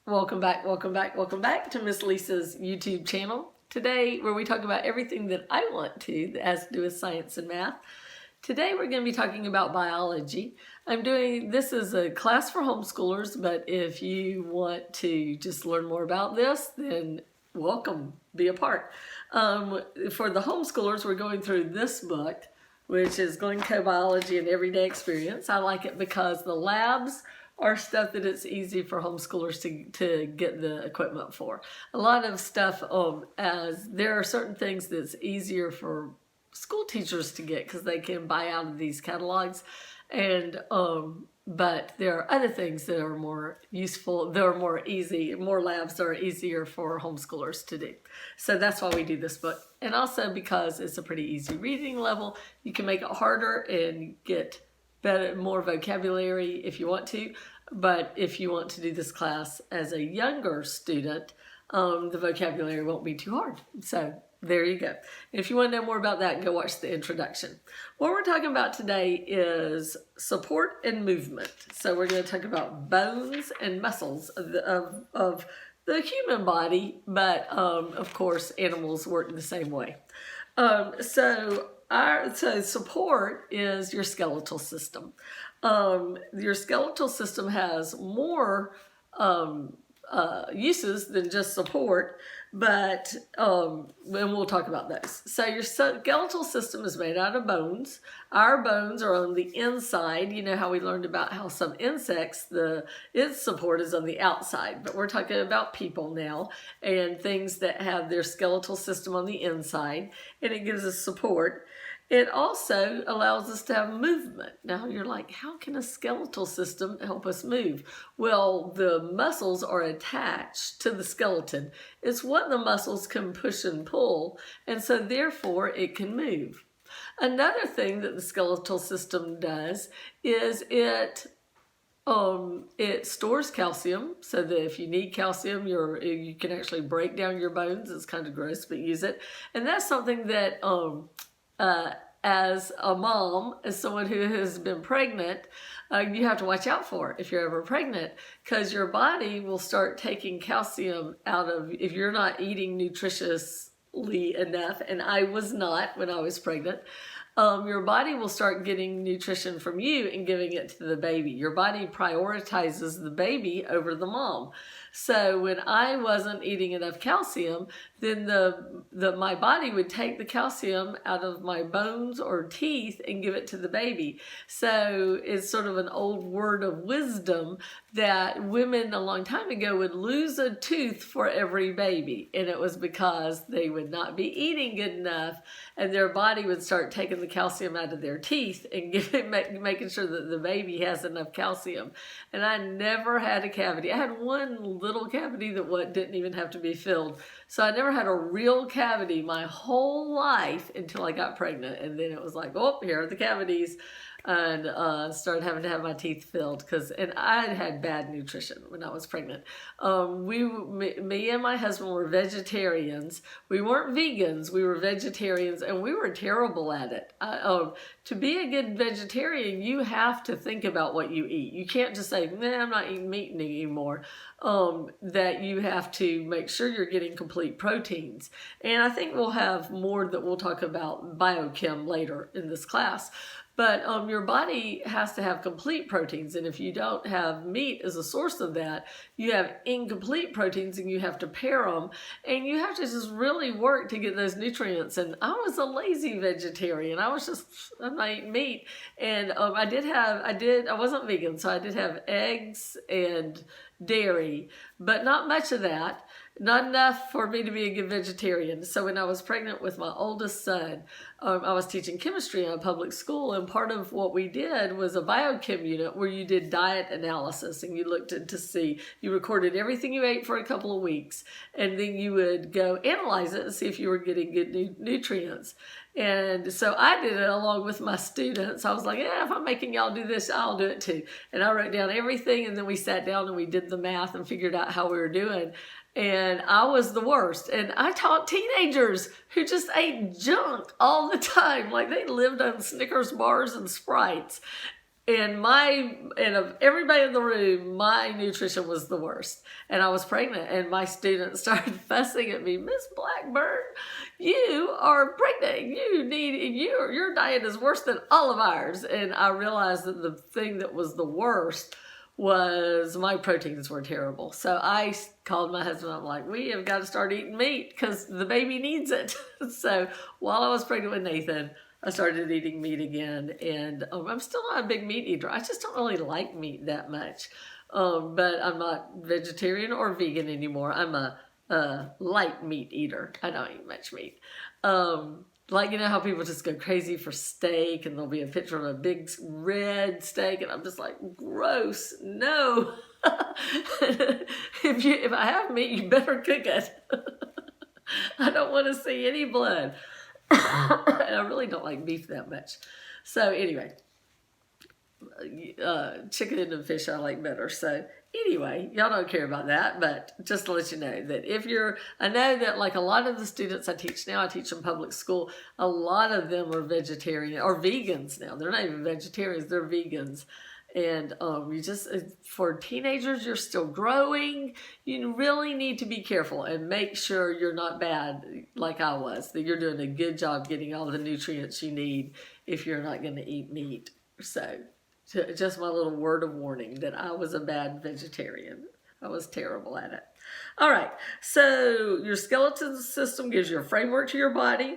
Welcome back to Miss Lisa's YouTube channel. Today, where we talk about everything that I want to that has to do with science and math. Today, we're going to be talking about biology. This is a class for homeschoolers, but if you want to just learn more about this, then welcome, be a part. For the homeschoolers, we're going through this book, which is Glencoe Biology and Everyday Experience. I like it because the labs are stuff that it's easy for homeschoolers to get the equipment for. A lot of stuff, as there are certain things that's easier for school teachers to get because they can buy out of these catalogs, and but there are other things that are more useful, that are more easy, more labs that are easier for homeschoolers to do. So that's why we do this book. And also because it's a pretty easy reading level, you can make it harder and get more vocabulary if you want to, but if you want to do this class as a younger student, the vocabulary won't be too hard. So there you go. If you want to know more about that, go watch the introduction. What we're talking about today is support and movement. So we're going to talk about bones and muscles of the human body, but of course animals work the same way. So support is your skeletal system. Your skeletal system has more uses than just support, but and we'll talk about those. So your skeletal system is made out of bones. Our bones are on the inside. You know how we learned about how some insects, its support is on the outside, but we're talking about people now and things that have their skeletal system on the inside, and it gives us support. It also allows us to have movement. Now you're like, how can a skeletal system help us move? Well, the muscles are attached to the skeleton. It's what the muscles can push and pull, and so therefore it can move. Another thing that the skeletal system does is it stores calcium, so that if you need calcium, you can actually break down your bones. It's kind of gross, but use it. And that's something that as a mom, as someone who has been pregnant, you have to watch out for if you're ever pregnant, because your body will start taking calcium out of, if you're not eating nutritiously enough, and I was not when I was pregnant, your body will start getting nutrition from you and giving it to the baby. Your body prioritizes the baby over the mom. So when I wasn't eating enough calcium, then my body would take the calcium out of my bones or teeth and give it to the baby. So it's sort of an old word of wisdom that women a long time ago would lose a tooth for every baby. And it was because they would not be eating good enough, and their body would start taking the calcium out of their teeth and making sure that the baby has enough calcium. And I never had a cavity. I had one little cavity that didn't even have to be filled. So I never had a real cavity my whole life until I got pregnant. And then it was like, oh, here are the cavities. And started having to have my teeth filled and I had bad nutrition when I was pregnant. Me and my husband were vegetarians. We weren't vegans, we were vegetarians, and we were terrible at it. To be a good vegetarian, you have to think about what you eat. You can't just say, nah, I'm not eating meat anymore. That you have to make sure you're getting complete proteins. And I think we'll have more that we'll talk about biochem later in this class. But your body has to have complete proteins, and if you don't have meat as a source of that, you have incomplete proteins, and you have to pair them, and you have to just really work to get those nutrients. And I was a lazy vegetarian. I'm not eating meat, and I wasn't vegan, so I did have eggs and dairy, but not much of that. Not enough for me to be a good vegetarian. So when I was pregnant with my oldest son, I was teaching chemistry in a public school, and part of what we did was a biochem unit where you did diet analysis, and you looked to see, you recorded everything you ate for a couple of weeks, and then you would go analyze it and see if you were getting good nutrients. And so I did it along with my students. I was like, yeah, if I'm making y'all do this, I'll do it too. And I wrote down everything, and then we sat down and we did the math and figured out how we were doing. And I was the worst. And I taught teenagers who just ate junk all the time. Like they lived on Snickers bars and Sprites. and of everybody in the room, my nutrition was the worst. And I was pregnant, and my students started fussing at me. Miss Blackburn, you are pregnant. Your diet is worse than all of ours. And I realized that the thing that was the worst was my proteins were terrible. So I called my husband. I'm like, we have got to start eating meat because the baby needs it. So while I was pregnant with Nathan, I started eating meat again, and I'm still not a big meat eater. I just don't really like meat that much. But I'm not vegetarian or vegan anymore. I'm a light meat eater. I don't eat much meat. Like, you know how people just go crazy for steak, and there'll be a picture of a big red steak, and I'm just like, gross, no. If I have meat, you better cook it. I don't want to see any blood. And I really don't like beef that much. So anyway, chicken and fish I like better. So anyway, y'all don't care about that, but just to let you know that I know that like a lot of the students I teach now, I teach in public school, a lot of them are vegetarian or vegans now. They're not even vegetarians, they're vegans. And for teenagers, you're still growing. You really need to be careful and make sure you're not bad like I was, that you're doing a good job getting all the nutrients you need if you're not going to eat meat. So just my little word of warning that I was a bad vegetarian. I was terrible at it. All right, so your skeleton system gives you a framework to your body,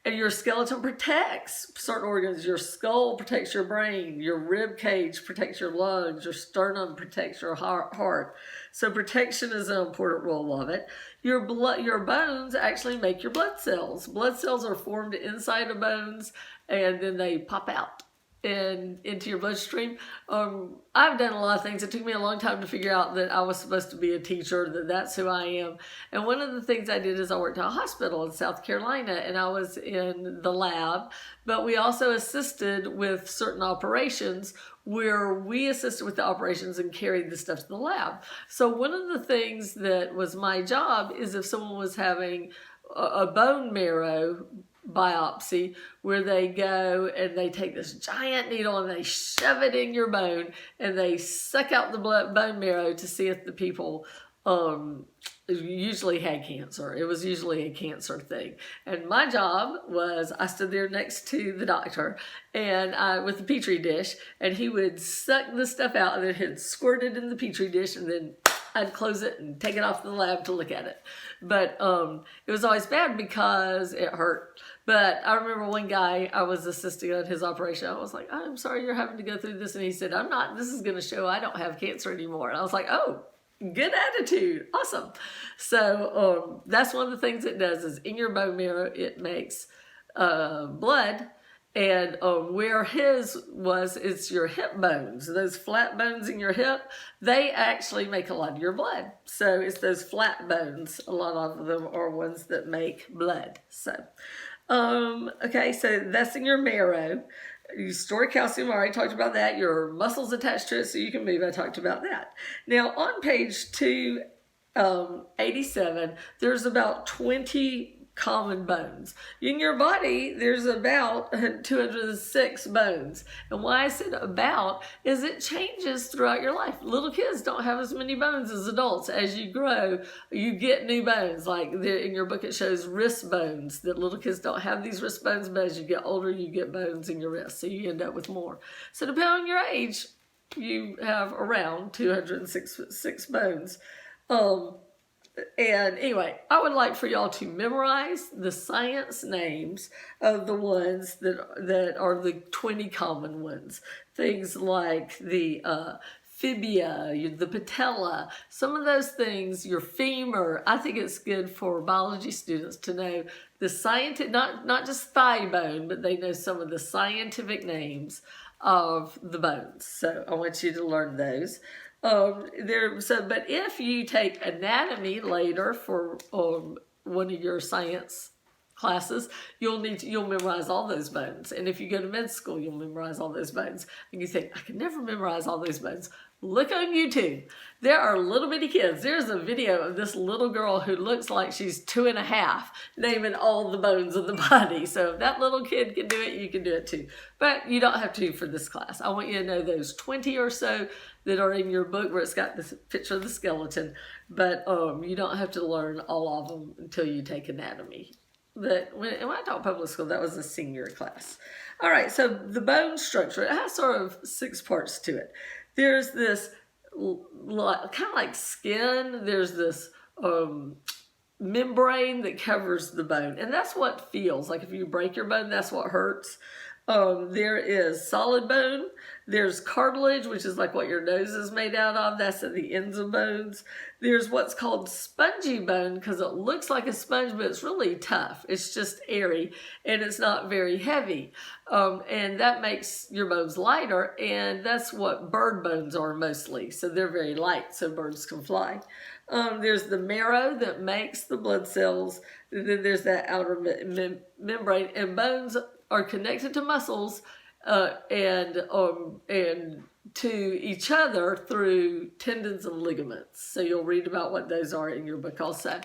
and your skeleton protects certain organs. Your skull protects your brain, your rib cage protects your lungs, your sternum protects your heart. So protection is an important role of it. Your bones actually make your blood cells. Blood cells are formed inside of bones, and then they pop out and into your bloodstream. I've done a lot of things. It took me a long time to figure out that I was supposed to be a teacher, that's who I am. And one of the things I did is I worked at a hospital in South Carolina, and I was in the lab, but we also assisted with certain operations where we assisted with the operations and carried the stuff to the lab. So one of the things that was my job is if someone was having a bone marrow biopsy, where they go and they take this giant needle and they shove it in your bone and they suck out the bone marrow to see if the people usually had cancer. It was usually a cancer thing. And my job was, I stood there next to the doctor and with the petri dish, and he would suck the stuff out and then he'd squirt it in the petri dish, and then I'd close it and take it off to the lab to look at it. But it was always bad because it hurt. But I remember one guy, I was assisting on his operation. I was like, I'm sorry you're having to go through this. And he said, I'm not. This is going to show I don't have cancer anymore. And I was like, oh, good attitude. Awesome. So that's one of the things it does is in your bone marrow, it makes blood. And where his was, it's your hip bones. Those flat bones in your hip, they actually make a lot of your blood. So it's those flat bones. A lot of them are ones that make blood. So, okay, so that's in your marrow. You store calcium, I already talked about that. Your muscles attached to it so you can move, I talked about that. Now on page 287, there's about 20 common bones. In your body, there's about 206 bones. And why I said about is it changes throughout your life. Little kids don't have as many bones as adults. As you grow, you get new bones. Like in your book, it shows wrist bones, that little kids don't have these wrist bones, but as you get older, you get bones in your wrist. So you end up with more. So depending on your age, you have around 206 bones. And anyway, I would like for y'all to memorize the science names of the ones that are the 20 common ones. Things like the fibia, the patella, some of those things, your femur. I think it's good for biology students to know the scientific, not just thigh bone, but they know some of the scientific names of the bones. So I want you to learn those. But if you take anatomy later for one of your science classes, you'll memorize all those bones. And if you go to med school, you'll memorize all those bones. And you think, I can never memorize all those bones. look on YouTube. There are little bitty kids. There's a video of this little girl who looks like she's 2.5, naming all the bones of the body. So if that little kid can do it, you can do it too. But you don't have to for this class. I want you to know those 20 or so that are in your book where it's got this picture of the skeleton. But you don't have to learn all of them until you take anatomy. But when I taught public school, that was a senior class. All right, so the bone structure, it has sort of 6 parts to it. There's this kind of like skin. There's this membrane that covers the bone, and that's what feels like if you break your bone. That's what hurts. There is solid bone. There's cartilage, which is like what your nose is made out of. That's at the ends of bones. There's what's called spongy bone because it looks like a sponge, but it's really tough. It's just airy and it's not very heavy. And that makes your bones lighter, and that's what bird bones are mostly. So they're very light, so birds can fly. There's the marrow that makes the blood cells. And then there's that outer membrane, and bones are connected to muscles and to each other through tendons and ligaments. So you'll read about what those are in your book also.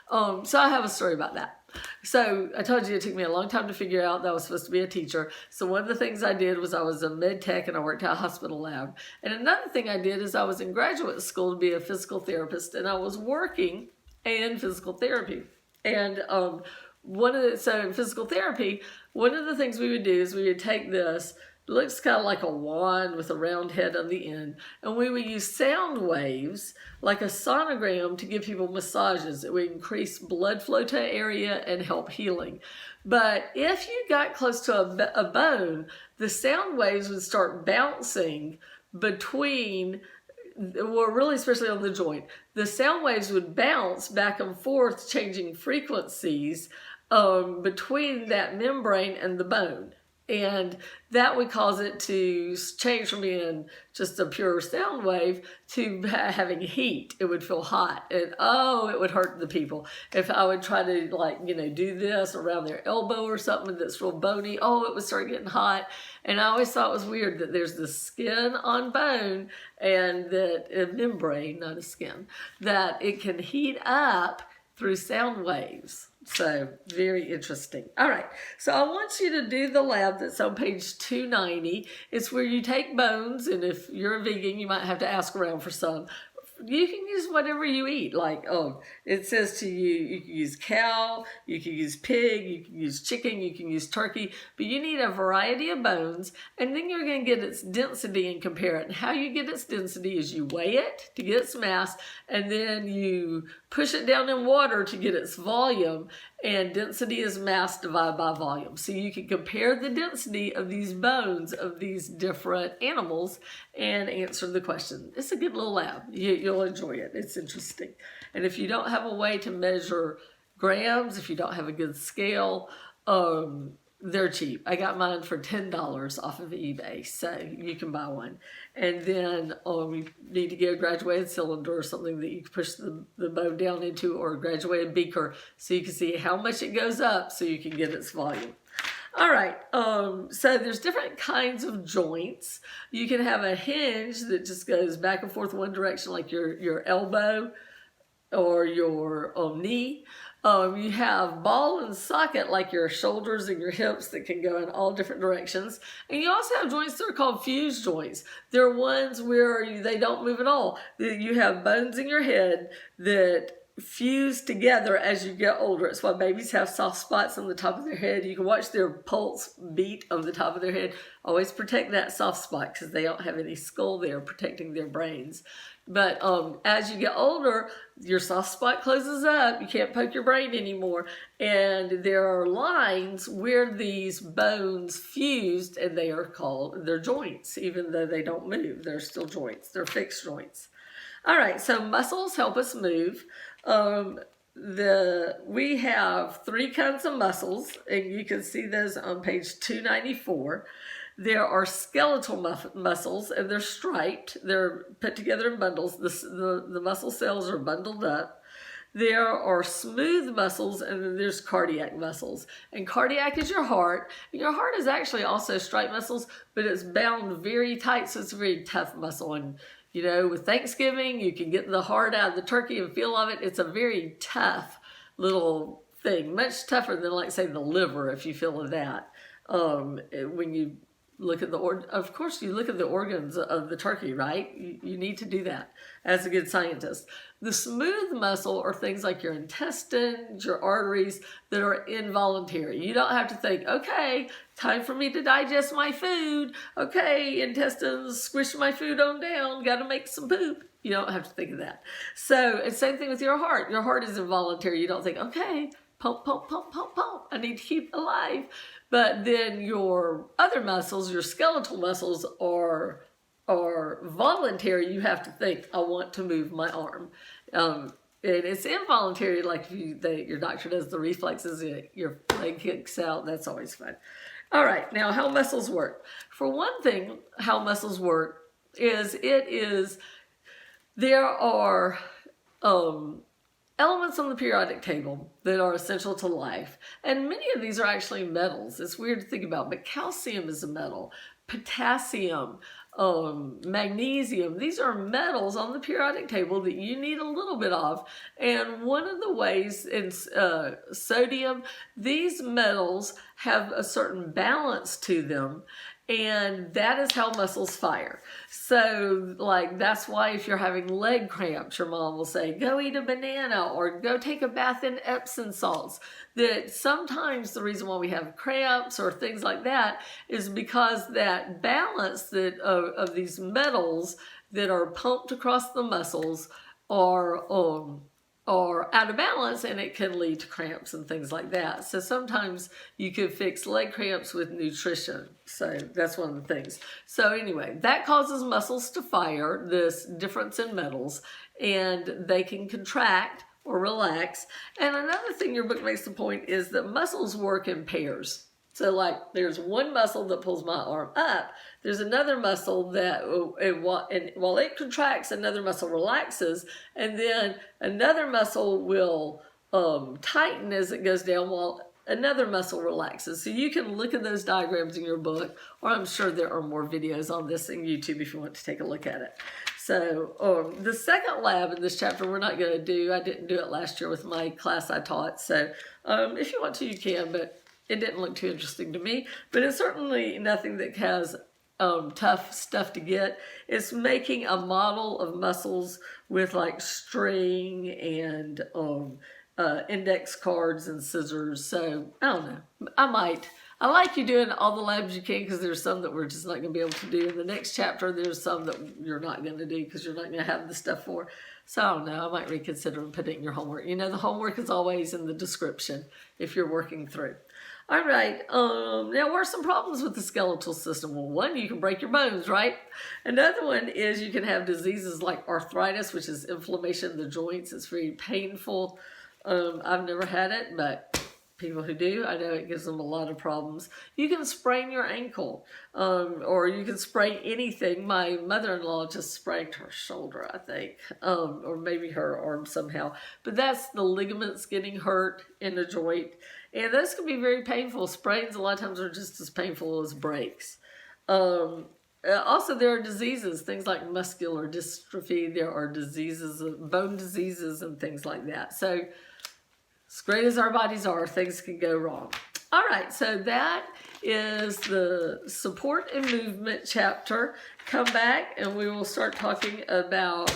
So I have a story about that. So I told you it took me a long time to figure out that I was supposed to be a teacher. So one of the things I did was I was a med tech and I worked at a hospital lab. And another thing I did is I was in graduate school to be a physical therapist, and I was working in physical therapy. And so in physical therapy, one of the things we would do is we would take this, it looks kind of like a wand with a round head on the end, and we would use sound waves like a sonogram to give people massages. It would increase blood flow to an area and help healing. But if you got close to a bone, the sound waves would start bouncing between, well, really especially on the joint. The sound waves would bounce back and forth, changing frequencies between that membrane and the bone. And that would cause it to change from being just a pure sound wave to having heat. It would feel hot, and it would hurt the people. If I would try to do this around their elbow or something that's real bony, it would start getting hot. And I always thought it was weird that there's the skin on bone and that a membrane, not a skin, that it can heat up through sound waves. So very interesting. All right, so I want you to do the lab that's on page 290. It's where you take bones, and if you're a vegan, you might have to ask around for some. You can use whatever you eat. It says to you can use cow, you can use pig, you can use chicken, you can use turkey, but you need a variety of bones, and then you're going to get its density and compare it. And how you get its density is you weigh it to get its mass, and then you push it down in water to get its volume, and density is mass divided by volume. So you can compare the density of these bones of these different animals and answer the question. It's a good little lab. You'll enjoy it. It's interesting. And if you don't have a way to measure grams, if you don't have a good scale, they're cheap. I got mine for $10 off of eBay, so you can buy one. And then you need to get a graduated cylinder or something that you can push the bone down into, or a graduated beaker, so you can see how much it goes up so you can get its volume. All right, so there's different kinds of joints. You can have a hinge that just goes back and forth one direction, like your elbow or your knee. You have ball and socket, like your shoulders and your hips, that can go in all different directions. And you also have joints that are called fused joints. They're ones where they don't move at all. You have bones in your head that fuse together as you get older. It's why babies have soft spots on the top of their head. You can watch their pulse beat on the top of their head. Always protect that soft spot because they don't have any skull there protecting their brains. But as you get older, your soft spot closes up. You can't poke your brain anymore. And there are lines where these bones fused, and they're joints, even though they don't move. They're still joints. They're fixed joints. All right, so muscles help us move. We have 3 kinds of muscles, and you can see those on page 294. There are skeletal muscles, and they're striped. They're put together in bundles. The muscle cells are bundled up. There are smooth muscles, and then there's cardiac muscles. And cardiac is your heart. And your heart is actually also striped muscles, but it's bound very tight, so it's a very tough muscle. And You know, with Thanksgiving, you can get the heart out of the turkey and feel of it. It's a very tough little thing, much tougher than, like, say, the liver, if you feel of that. When you look at of course, you look at the organs of the turkey, right? You need to do that as a good scientist. The smooth muscle are things like your intestines, your arteries that are involuntary. You don't have to think, okay, time for me to digest my food. Okay, intestines, squish my food on down, got to make some poop. You don't have to think of that. So, it's the same thing with your heart. Your heart is involuntary. You don't think, okay, pump, pump, pump, pump, pump. I need to keep alive. But then your other muscles, your skeletal muscles, are voluntary. You have to think, I want to move my arm. And it's involuntary, like if your doctor does the reflexes, your leg kicks out. That's always fun. All right, now how muscles work. For one thing, how muscles work is there are elements on the periodic table that are essential to life. And many of these are actually metals. It's weird to think about, but calcium is a metal. Potassium, magnesium, these are metals on the periodic table that you need a little bit of. And one of the ways in sodium, these metals have a certain balance to them. And that is how muscles fire. So, like, that's why if you're having leg cramps, your mom will say, go eat a banana or go take a bath in Epsom salts. That sometimes the reason why we have cramps or things like that is because that balance of these metals that are pumped across the muscles are out of balance, and it can lead to cramps and things like that. So sometimes you could fix leg cramps with nutrition. So that's one of the things. So anyway, that causes muscles to fire, this difference in metals, and they can contract or relax. And another thing your book makes the point is that muscles work in pairs. So, like, there's one muscle that pulls my arm up. There's another muscle that, while it contracts, another muscle relaxes, and then another muscle will tighten as it goes down while another muscle relaxes. So you can look at those diagrams in your book, or I'm sure there are more videos on this on YouTube if you want to take a look at it. So the second lab in this chapter we're not going to do. I didn't do it last year with my class I taught. So if you want to, you can, but it didn't look too interesting to me, but it's certainly nothing that has tough stuff to get. It's making a model of muscles with, like, string and index cards and scissors. So I don't know. I like you doing all the labs you can, because there's some that we're just not going to be able to do. In the next chapter, there's some that you're not going to do because you're not going to have the stuff for. So I don't know. I might reconsider and put it in your homework. You know, the homework is always in the description if you're working through. All right, now what are some problems with the skeletal system? Well, one, you can break your bones, right? Another one is you can have diseases like arthritis, which is inflammation of the joints. It's very painful. I've never had it, but people who do, I know it gives them a lot of problems. You can sprain your ankle, or you can sprain anything. My mother-in-law just sprained her shoulder, I think, or maybe her arm somehow. But that's the ligaments getting hurt in the joint. And those can be very painful. Sprains a lot of times are just as painful as breaks. Also, there are diseases, things like muscular dystrophy. There are diseases, bone diseases and things like that. So, as great as our bodies are, things can go wrong. All right, so that is the support and movement chapter. Come back and we will start talking about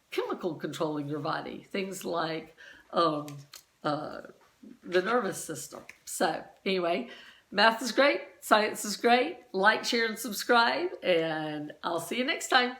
chemical controlling your body. Things like the nervous system. So anyway, math is great, science is great. Like, share, and subscribe, and I'll see you next time.